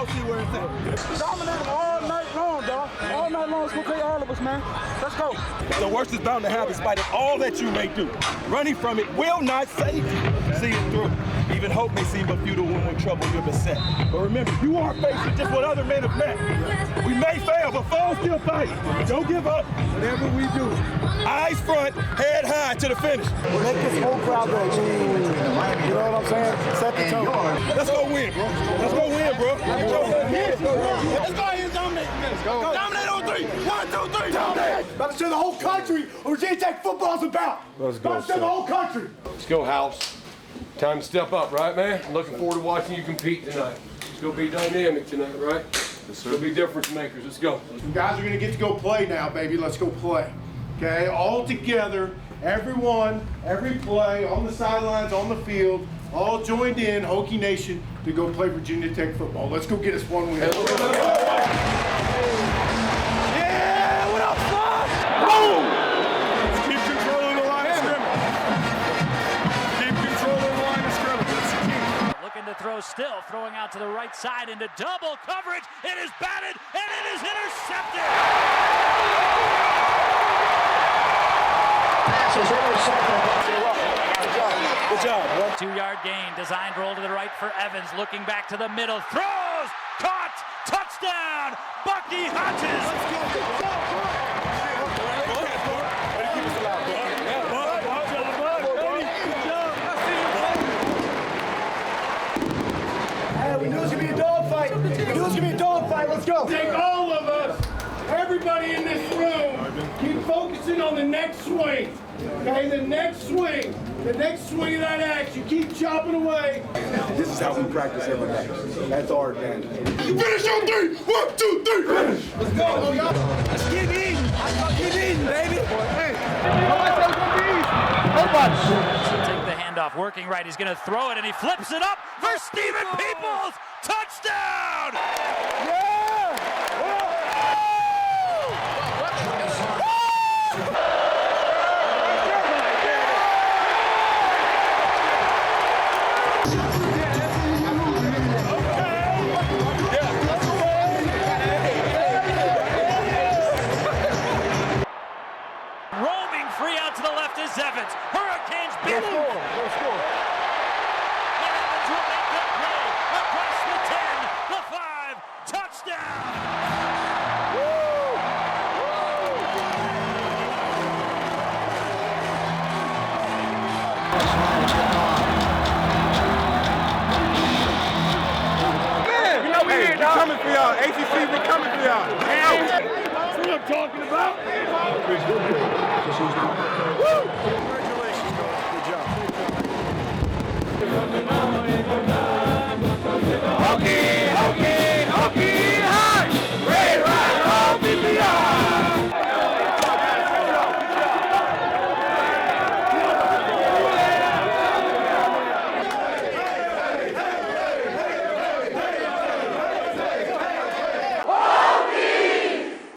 go see where it's at. Dominate all night long, dog. All night long, it's gonna take all of us, man. Let's go. The worst is bound to happen in spite of all that you may do. Running from it will not save you. See it through. Even hope may seem but futile when we're in trouble you're beset. But remember, you are facing just what other men have met. We may fail, but foes still fight. Don't give up. Whatever we do, eyes front, head high to the finish. Make this whole crowd go, you know what I'm saying? Set the tone. Let's go win, bro. Let's go win, bro. Let's go ahead and dominate. Let's go. Dominate on 3. 1, 2, 3. Dominate. About to show the whole country what Virginia Tech football's about. Let's go, about to show the whole country. Let's go, House. Time to step up, right, man? Looking forward to watching you compete tonight. It's going to be dynamic tonight, right? It's going to be difference makers. Let's go. You guys are going to get to go play now, baby. Let's go play. Okay? All together, everyone, every play, on the sidelines, on the field, all joined in, Hokie Nation, to go play Virginia Tech football. Let's go get us one win. Yeah, what up, son? Boom! Keep controlling the line of scrimmage. Keep controlling the line of scrimmage. That's the key. Looking to throw still, throwing out to the right side into double coverage. It is batted and it is intercepted. Good job, bro. 2-yard gain, designed roll to the right for Evans, looking back to the middle, throws, caught, touchdown, Bucky Hodges. Hey, we knew it was going to be a dogfight. We knew it was going to be a dogfight. Let's go. Take all of us, everybody in this room, keep focusing on the next swing. Okay, the next swing of that axe, you keep chopping away. This is how we practice every day. That's our advantage. Finish on 3. 1, 2, 3. Finish. Let's go. Let's keep eating. Keep eating, baby. Hey. Take the handoff, working right, he's going to throw it, and he flips it up for Stephen Peoples. Touchdown! Roaming free out to the left is Evans. Hurricanes beat him. And Evans will make the play across the 10, the 5, touchdown. You know we're coming for y'all. ACC, we're coming for y'all. That's what I'm talking about. Woo! Congratulations, Good job.